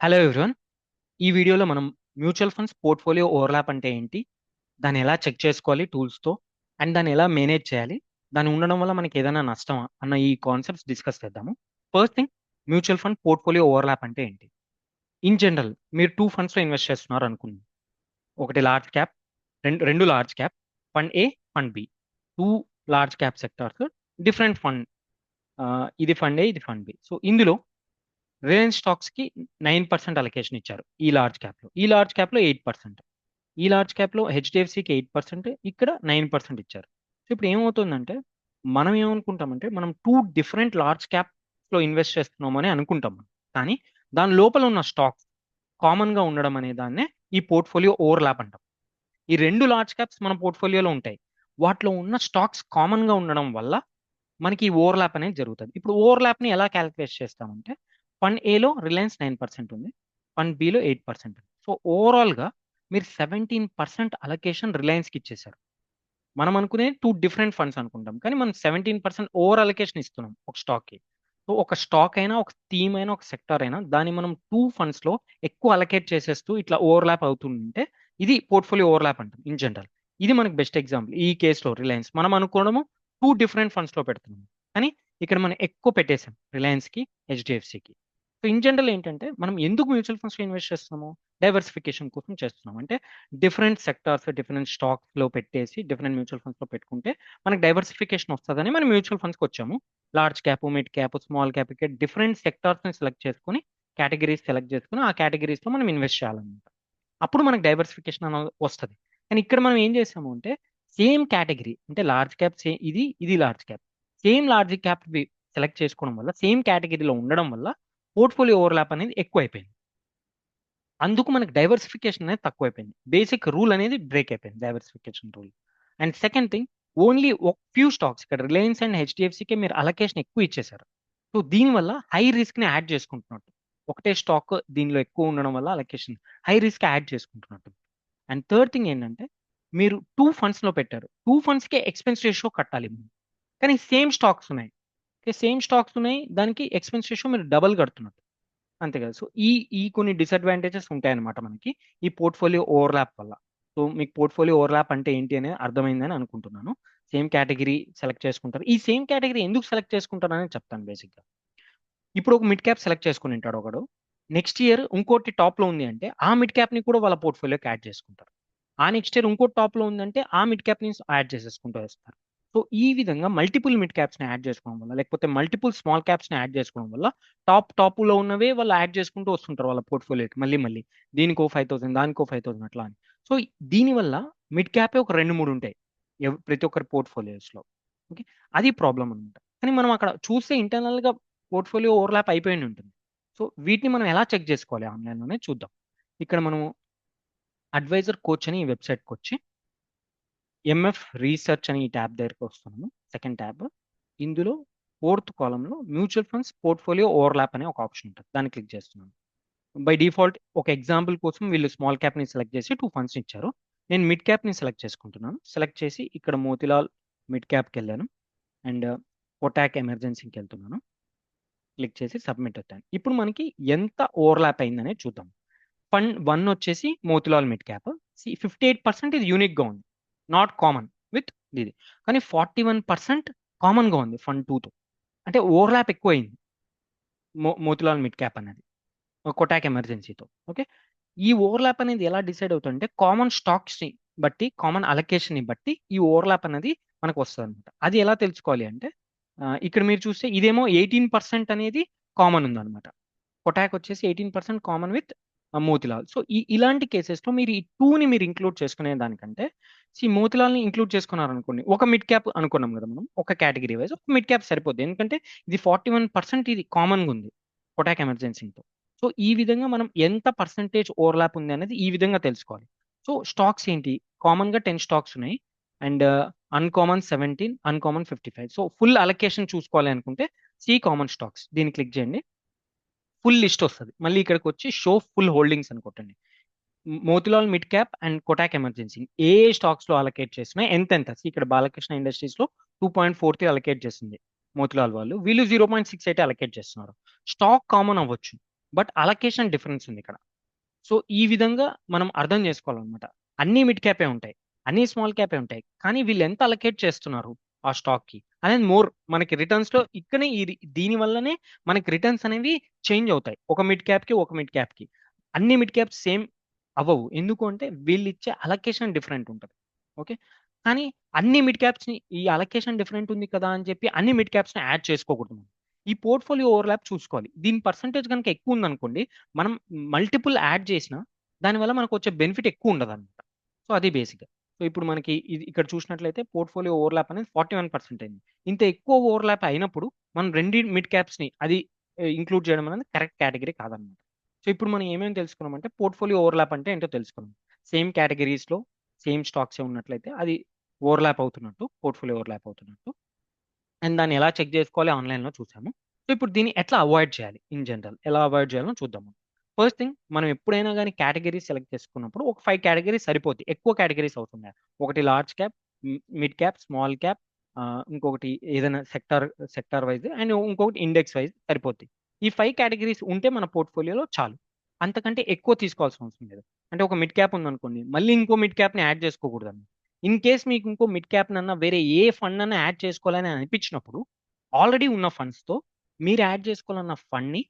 Hello everyone. ఈ వీడియోలో మనం మ్యూచువల్ ఫండ్స్ పోర్ట్ఫోలియో ఓవర్లాప్ అంటే ఏంటి, దాన్ని ఎలా చెక్ చేసుకోవాలి టూల్స్తో, అండ్ దాన్ని ఎలా మేనేజ్ చేయాలి, దాని ఉండడం వల్ల మనకి ఏదైనా నష్టమా అన్న ఈ కాన్సెప్ట్స్ డిస్కస్ చేద్దాము. First thing, mutual fund portfolio overlap అంటే ఏంటి? ఇన్ జనరల్ మీరు టూ ఫండ్స్లో ఇన్వెస్ట్ చేస్తున్నారు అనుకుందాం. ఒకటి లార్జ్ క్యాప్, రెండు large cap, fund A, fund B. Two large cap sectors, different fund. ఇది ఫండ్ ఏ, ఇది ఫండ్ బి. సో ఇందులో రిలయన్స్ స్టాక్స్ కి 9% అలొకేషన్ ఇచ్చారు. ఈ లార్జ్ క్యాప్ లో 8%. ఈ లార్జ్ క్యాప్ లో హెచ్డిఎఫ్సికి 8%, ఇక్కడ 9% ఇచ్చారు. సో ఇప్పుడు ఏమవుతుందంటే, మనం ఏమనుకుంటామంటే మనం టూ డిఫరెంట్ లార్జ్ క్యాప్ లో ఇన్వెస్ట్ చేస్తున్నాము అని అనుకుంటాం మనం. కానీ దాని లోపల ఉన్న స్టాక్స్ కామన్ గా ఉండడం అనే దాన్నే ఈ పోర్ట్ఫోలియో ఓవర్లాప్ అంటాం. ఈ రెండు లార్జ్ క్యాప్స్ మన పోర్ట్ఫోలియోలో ఉంటాయి. వాటిలో ఉన్న స్టాక్స్ కామన్ గా ఉండడం వల్ల మనకి ఈ ఓవర్లాప్ అనేది జరుగుతుంది. ఇప్పుడు ఓవర్లాప్ ని ఎలా క్యాలిక్యులేట్ చేస్తామంటే, ఫండ్ ఏలో రిలయన్స్ 9% ఉంది, ఫండ్ బిలో 8% ఉంది. సో ఓవరాల్ గా మీరు 17% అలొకేషన్ రిలయన్స్ కి ఇచ్చేసారు. మనం అనుకునే టూ డిఫరెంట్ ఫండ్స్ అనుకుంటాం, కానీ మనం 17% ఓవర్ అలొకేషన్ ఇస్తున్నాం ఒక స్టాక్ కి. సో ఒక స్టాక్ అయినా, ఒక థీమ్ అయినా, ఒక సెక్టర్ అయినా, దాన్ని మనం టూ ఫండ్స్ లో ఎక్కువ అలొకేట్ చేసేస్తూ ఇట్లా ఓవర్లాప్ అవుతుంటే ఇది పోర్ట్ఫోలియో ఓవర్లాప్ అంటాం ఇన్ జనరల్. ఇది మనకి బెస్ట్ ఎగ్జాంపుల్. ఈ కేసులో రిలయన్స్ మనం అనుకోవడము టూ డిఫరెంట్ ఫండ్స్ లో పెడుతున్నాం, కానీ ఇక్కడ మనం ఎక్కువ పెట్టేసాం రిలయన్స్ కి, హెచ్డిఎఫ్సికి. సో ఇన్ జనరల్ ఏంటంటే, మనం ఎందుకు మ్యూచువల్ ఫండ్స్ లో ఇన్వెస్ట్ చేస్తున్నాము? డైవర్సిఫికేషన్ కోసం చేస్తున్నాం. అంటే డిఫరెంట్ సెక్టార్స్, డిఫరెంట్ స్టాక్స్ లో పెట్టేసి డిఫరెంట్ మ్యూచువల్ ఫండ్స్ లో పెట్టుకుంటే మనకి డైవర్సిఫికేషన్ వస్తుందని మనం మ్యూచువల్ ఫండ్స్కి వచ్చాము. Large cap, mid cap, small cap, different sectors ని సెలెక్ట్ చేసుకుని, కేటగిరీస్ సెలెక్ట్ చేసుకుని ఆ కేటగిరీస్ లో మనం ఇన్వెస్ట్ చేయాలన్నమాట. అప్పుడు మనకి డైవర్సిఫికేషన్ అనేది వస్తుంది. కానీ ఇక్కడ మనం ఏం చేసాము అంటే, సేమ్ కేటగిరీ అంటే లార్జ్ క్యాప్, ఇది ఇది large cap, same large cap select చేసుకోవడం వల్ల, సేమ్ కేటగిరీలో ఉండడం వల్ల పోర్ట్ఫోలియో ఓవర్లాప్ అనేది ఎక్కువ అయిపోయింది. అందుకు మనకి డైవర్సిఫికేషన్ అనేది తక్కువైపోయింది. బేసిక్ రూల్ అనేది బ్రేక్ అయిపోయింది, diversification rule. And second thing, only ఒక ఫ్యూ స్టాక్స్, ఇక్కడ రిలయన్స్ అండ్ హెచ్డిఎఫ్సికి మీరు అలొకేషన్ ఎక్కువ ఇచ్చేశారు. సో దీనివల్ల హై రిస్క్ ని యాడ్ చేసుకుంటున్నట్టు. ఒకటే స్టాక్ దీనిలో ఎక్కువ ఉండడం వల్ల అలొకేషన్ హై రిస్క్ యాడ్ చేసుకుంటున్నట్టు. అండ్ థర్డ్ థింగ్ ఏంటంటే, మీరు టూ ఫండ్స్ లో పెట్టారు, టూ ఫండ్స్ కి ఎక్స్పెన్స్ రేషియో కట్టాలి మీరు. కానీ సేమ్ స్టాక్స్ ఉన్నాయి, సేమ్ స్టాక్స్ ఉన్నాయి, దానికి ఎక్స్పెన్స్ రేషియో మీరు డబల్ కడుతున్నట్టు. అంతే కదా. సో ఈ ఈ కొన్ని డిసడ్వాంటేజెస్ ఉంటాయన్నమాట మనకి ఈ పోర్ట్ఫోలియో ఓవర్లాప్ వల్ల. సో మీకు పోర్ట్ఫోలియో ఓవర్లాప్ అంటే ఏంటి అనేది అర్థమైందని అనుకుంటున్నాను. సేమ్ కేటగిరీ సెలెక్ట్ చేసుకుంటారు. ఈ సేమ్ కేటగిరీ ఎందుకు సెలెక్ట్ చేసుకుంటారు అనేది చెప్తాను బేసిక్గా. ఇప్పుడు ఒక మిడ్ క్యాప్ సెలెక్ట్ చేసుకుని ఉంటాడు ఒకడు, నెక్స్ట్ ఇయర్ ఇంకోటి టాప్ లో ఉంది అంటే ఆ మిడ్ క్యాప్ ని కూడా వాళ్ళ పోర్ట్ఫోలియోకి యాడ్ చేసుకుంటారు. ఆ నెక్స్ట్ ఇయర్ ఇంకోటి టాప్ లో ఉందంటే ఆ మిడ్ క్యాప్ ని యాడ్ చేసేసుకుంటూ వస్తారు. సో ఈ విధంగా మల్టిపుల్ మిడ్ క్యాప్స్ ని యాడ్ చేసుకోవడం వల్ల, లేకపోతే మల్టిపుల్ స్మాల్ క్యాప్స్ ని యాడ్ చేసుకోవడం వల్ల, టాప్ లో ఉన్నవే వాళ్ళు యాడ్ చేసుకుంటూ వస్తుంటారు వాళ్ళ పోర్ట్ఫోలియోకి మళ్ళీ మళ్ళీ. దీనికో 5,000, దానికో 5,000 అట్లా అని. సో దీనివల్ల మిడ్ క్యాపే ఒక రెండు మూడు ఉంటాయి ప్రతి ఒక్కరి పోర్ట్ఫోలియోస్ లో. ఓకే, అది ప్రాబ్లం అనమాట. కానీ మనం అక్కడ చూస్తే ఇంటర్నల్ గా పోర్ట్ఫోలియో ఓవర్లాప్ అయిపోయి ఉంటుంది. సో వీటిని మనం ఎలా చెక్ చేసుకోవాలి ఆన్లైన్లోనే చూద్దాం. ఇక్కడ మనం అడ్వైజర్ కోచ్ అని ఈ వెబ్సైట్కి వచ్చి ఎంఎఫ్ రీసెర్చ్ అని ఈ ట్యాబ్ దగ్గరికి వస్తున్నాము. సెకండ్ ట్యాబ్, ఇందులో ఫోర్త్ కాలంలో మ్యూచువల్ ఫండ్స్ పోర్ట్ఫోలియో ఓవర్లాప్ అనే ఒక ఆప్షన్ ఉంటుంది, దాన్ని క్లిక్ చేస్తున్నాను. బై డిఫాల్ట్ ఒక ఎగ్జాంపుల్ కోసం వీళ్ళు స్మాల్ క్యాప్ ని సెలెక్ట్ చేసి టూ ఫండ్స్ ఇచ్చారు. నేను మిడ్ క్యాప్ ని సెలెక్ట్ చేసుకుంటున్నాను. సెలెక్ట్ చేసి ఇక్కడ మోతిలాల్ మిడ్ క్యాప్కి వెళ్ళాను, అండ్ కొటాక్ ఎమర్జెన్సీకి వెళ్తున్నాను. క్లిక్ చేసి సబ్మిట్ అవుతాను. ఇప్పుడు మనకి ఎంత ఓవర్లాప్ అయిందనే చూద్దాం. ఫండ్ వన్ వచ్చేసి మోతిలాల్ మిడ్ క్యాప్, 58% ఇది యూనిక్ గా ఉంది, నాట్ కామన్ విత్ ఇది. కానీ 41% కామన్ గా ఉంది ఫండ్ టూతో. అంటే ఓవర్లాప్ ఎక్కువ అయింది మోతిలాల్ మిడ్ క్యాప్ అనేది కొటాక్ ఎమర్జెన్సీతో. ఓకే, ఈ ఓవర్లాప్ అనేది ఎలా డిసైడ్ అవుతుందంటే, కామన్ స్టాక్స్ ని బట్టి, కామన్ అలొకేషన్ ని బట్టి ఈ ఓవర్లాప్ అనేది మనకు వస్తుంది అనమాట. అది ఎలా తెలుసుకోవాలి అంటే, ఇక్కడ మీరు చూస్తే ఇదేమో 18% అనేది కామన్ ఉందన్నమాట. కొటాక్ వచ్చేసి 18% కామన్ విత్ మోతిలాల్. సో ఇలాంటి కేసెస్లో మీరు ఈ టూని మీరు ఇంక్లూడ్ చేసుకునే దానికంటే, మోతిలాల్ని ఇంక్లూడ్ చేసుకున్నారనుకోండి, ఒక మిడ్ క్యాప్ అనుకున్నాం కదా మనం, ఒక కేటగిరీ వైజ్ ఒక మిడ్ క్యాప్ సరిపోద్ది. ఎందుకంటే ఇది 41% ఇది కామన్గా ఉంది కొటాక్ ఎమర్జెన్సీతో. సో ఈ విధంగా మనం ఎంత పర్సంటేజ్ ఓవర్లాప్ ఉంది అనేది ఈ విధంగా తెలుసుకోవాలి. సో స్టాక్స్ ఏంటి, కామన్ గా 10 స్టాక్స్ ఉన్నాయి, and uncommon 17, uncommon 55. So full allocation చూసుకోవాలి అనుకుంటే కామన్ స్టాక్స్ దీన్ని క్లిక్ చేయండి. ఫుల్ లిస్ట్ వస్తుంది. మళ్ళీ ఇక్కడికి వచ్చి షో ఫుల్ హోల్డింగ్స్ అని కొట్టండి. Motilal mid cap and Kotak emergency A stocks లో అలొకేట్ చేస్తున్నాయి, ఎంత ఎంత. ఇక్కడ బాలకృష్ణ ఇండస్ట్రీస్ లో 2.43 అలొకేట్ చేసింది మోతిలాల్ వాళ్ళు, వీళ్ళు 0.68 అలొకేట్ చేస్తున్నారు. స్టాక్ కామన్ అవ్వచ్చు, బట్ అలొకేషన్ డిఫరెన్స్ ఉంది ఇక్కడ. సో ఈ విధంగా మనం అర్థం చేసుకోవాలన్నమాట. అన్ని మిడ్ క్యాపే ఉంటాయి, అన్ని స్మాల్ క్యాపే ఉంటాయి, కానీ వీళ్ళు ఎంత అలొకేట్ చేస్తున్నారు ఆ స్టాక్ కి అనేది మోర్ మనకి రిటర్న్స్ లో ఇక్కడే దీని వల్లనే మనకి రిటర్న్స్ అనేవి చేంజ్ అవుతాయి. ఒక మిడ్ క్యాప్ కి ఒక మిడ్ క్యాప్ కి అన్ని మిడ్ క్యాప్స్ సేమ్ అవ్వవు. ఎందుకు అంటే వీళ్ళు ఇచ్చే అలొకేషన్ డిఫరెంట్ ఉంటుంది. ఓకే. కానీ అన్ని మిడ్ క్యాప్స్ ని ఈ అలొకేషన్ డిఫరెంట్ ఉంది కదా అని చెప్పి అన్ని మిడ్ క్యాప్స్ ని యాడ్ చేసుకోకూడదు మనం. ఈ పోర్ట్ఫోలియో ఓవర్లాప్ చూసుకోవాలి. దీని పర్సంటేజ్ కనుక ఎక్కువ ఉందనుకోండి, మనం మల్టిపుల్ యాడ్ చేసినా దానివల్ల మనకు వచ్చే బెనిఫిట్ ఎక్కువ ఉండదు అనమాట. సో అది బేసిక్. సో ఇప్పుడు మనకి ఇది ఇక్కడ చూసినట్లయితే పోర్ట్ఫోలియో ఓవర్లాప్ అనేది 41% అయింది. ఇంత ఎక్కువ ఓవర్లాప్ అయినప్పుడు మనం రెండు మిడ్ క్యాప్స్ ని అది ఇంక్లూడ్ చేయడం అనేది కరెక్ట్ కేటగిరీ కాదనమాట. సో ఇప్పుడు మనం ఏమేమి తెలుసుకున్నామంటే పోర్ట్ఫోలియో ఓవర్లాప్ అంటే ఏంటో తెలుసుకున్నాం. సేమ్ కేటగిరీస్ లో సేమ్ స్టాక్స్ ఉన్నట్లయితే అది ఓవర్లాప్ అవుతున్నట్టు, పోర్ట్ఫోలియో ఓవర్లాప్ అవుతున్నట్టు. అండ్ దాన్ని ఎలా చెక్ చేసుకోవాలి ఆన్లైన్లో చూసాము. సో ఇప్పుడు దీన్ని ఎట్లా అవాయిడ్ చేయాలి, ఇన్ జనరల్ ఎలా అవాయిడ్ చేయాలో చూద్దాము. ఫస్ట్ థింగ్, మనం ఎప్పుడైనా కానీ కేటగిరీస్ సెలెక్ట్ చేసుకున్నప్పుడు ఒక 5 కేటగిరీస్ సరిపోద్ది. ఎక్కువ కేటగిరీస్ అవుతున్నాయి. ఒకటి large cap, mid cap, small cap, ఇంకొకటి ఏదైనా సెక్టార్ వైజ్, అండ్ ఇంకొకటి ఇండెక్స్ వైజ్ సరిపోద్ది. ఈ 5 కేటగిరీస్ ఉంటే మన పోర్ట్ఫోలియోలో చాలు. అంతకంటే ఎక్కువ తీసుకోవాల్సిన అవసరం లేదు. అంటే ఒక మిడ్ క్యాప్ ఉందనుకోండి, మళ్ళీ ఇంకో మిడ్ క్యాప్ని యాడ్ చేసుకోకూడదు. ఇన్ కేస్ మీకు ఇంకో మిడ్ క్యాప్ నన్నా వేరే ఏ ఫండ్ అన్నా యాడ్ చేసుకోవాలని అనిపించినప్పుడు ఆల్రెడీ ఉన్న ఫండ్స్ తో మీరు యాడ్ చేసుకోవాలన్న ఫండ్ ని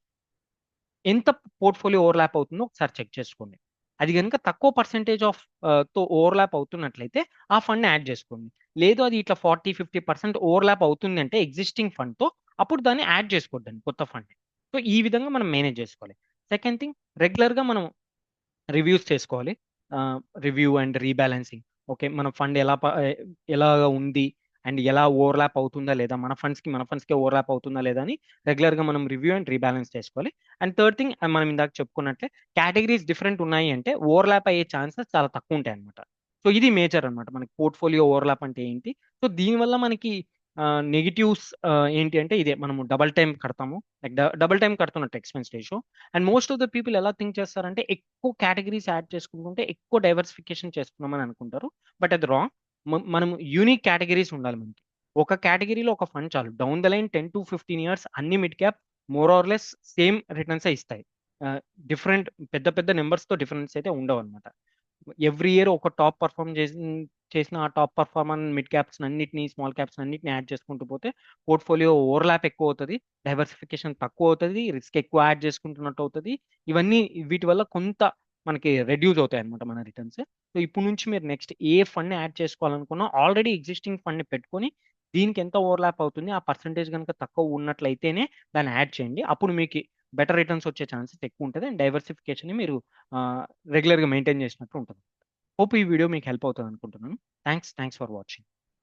ఎంత పోర్ట్ఫోలియో ఓవర్లాప్ అవుతుందో ఒకసారి చెక్ చేసుకోండి. అది కనుక తక్కువ పర్సెంటేజ్ ఆఫ్ తో ఓవర్లాప్ అవుతున్నట్లయితే ఆ ఫండ్ యాడ్ చేసుకోండి. లేదు అది ఇట్లా 40-50% ఓవర్లాప్ అవుతుంది అంటే ఎగ్జిస్టింగ్ ఫండ్ తో, అప్పుడు దాన్ని యాడ్ చేసుకోవద్దండి కొత్త ఫండ్. సో ఈ విధంగా మనం మేనేజ్ చేసుకోవాలి. సెకండ్ థింగ్, రెగ్యులర్ గా మనం రివ్యూస్ చేసుకోవాలి. Review and rebalancing. ఓకే, మన ఫండ్ ఎలా ఉంది అండ్ ఎలా ఓవర్లాప్ అవుతుందా లేదా, మన ఫండ్స్కి ఓవర్లాప్ అవుతుందా లేదా అని రెగ్యులర్గా మనం రివ్యూ అండ్ రీబ్యాలెన్స్ చేసుకోవాలి. అండ్ థర్డ్ థింగ్, మనం ఇందాక చెప్పుకున్నట్లే కేటగిరీస్ డిఫరెంట్ ఉన్నాయి అంటే ఓవర్లాప్ అయ్యే ఛాన్సెస్ చాలా తక్కువ ఉంటాయి అనమాట. సో ఇది మేజర్ అనమాట మనకి పోర్ట్ఫోలియో ఓవర్లాప్ అంటే ఏంటి. సో దీనివల్ల మనకి నెగిటివ్స్ ఏంటి అంటే ఇదే, మనము డబల్ టైం కడతాము, లైక్ డబల్ టైం కడుతున్నట్టు expense ratio. And most of the people ఎలా థింక్ చేస్తారంటే ఎక్కువ కేటగిరీస్ యాడ్ చేసుకుంటుంటే ఎక్కువ డైవర్సిఫికేషన్ చేస్తున్నామని అనుకుంటారు. బట్ అది రాంగ్. మనం యూనిక్ కేటగిరీస్ ఉండాలి మనకి. ఒక కేటగిరీలో ఒక ఫండ్ చాలు. Down the line 10 to 15 years అన్ని mid cap more or less same returns ఇస్తాయి. డిఫరెంట్ పెద్ద పెద్ద నెంబర్స్ తో డిఫరెన్స్ అయితే ఉండవు అనమాట. ఎవ్రీ ఇయర్ ఒక టాప్ పర్ఫార్మ్ చేసిన ఆ టాప్ పర్ఫార్మర్ మిడ్ క్యాప్స్ అన్నిటిని, స్మాల్ క్యాప్స్ అన్నిటిని యాడ్ చేసుకుంటూ పోతే పోర్ట్ఫోలియో ఓవర్లాప్ ఎక్కువ అవుతుంది, డైవర్సిఫికేషన్ తక్కువ అవుతుంది, రిస్క్ ఎక్కువ యాడ్ చేసుకుంటున్నట్టు అవుతుంది. ఇవన్నీ వీటి వల్ల కొంత మనకి రెడ్యూస్ అవుతాయి అనమాట మన రిటర్న్స్. సో ఇప్పుడు నుంచి మీరు నెక్స్ట్ ఏ ఫండ్ యాడ్ చేసుకోవాలనుకున్నా ఆల్రెడీ ఎగ్జిస్టింగ్ ఫండ్ ని పెట్టుకొని దీనికి ఎంత ఓవర్లాప్ అవుతుంది ఆ పర్సంటేజ్ కనుక తక్కువ ఉన్నట్లయితేనే దాన్ని యాడ్ చేయండి. అప్పుడు మీకు బెటర్ రిటర్న్స్ వచ్చే ఛాన్సెస్ ఎక్కువ ఉంటుంది. అండ్ డైవర్సిఫికేషన్ మీరు రెగ్యులర్గా మెయింటైన్ చేసినట్టు ఉంటుంది. హోప్ ఈ వీడియో మీకు హెల్ప్ అవుతుంది అనుకుంటున్నాను. Thanks for watching.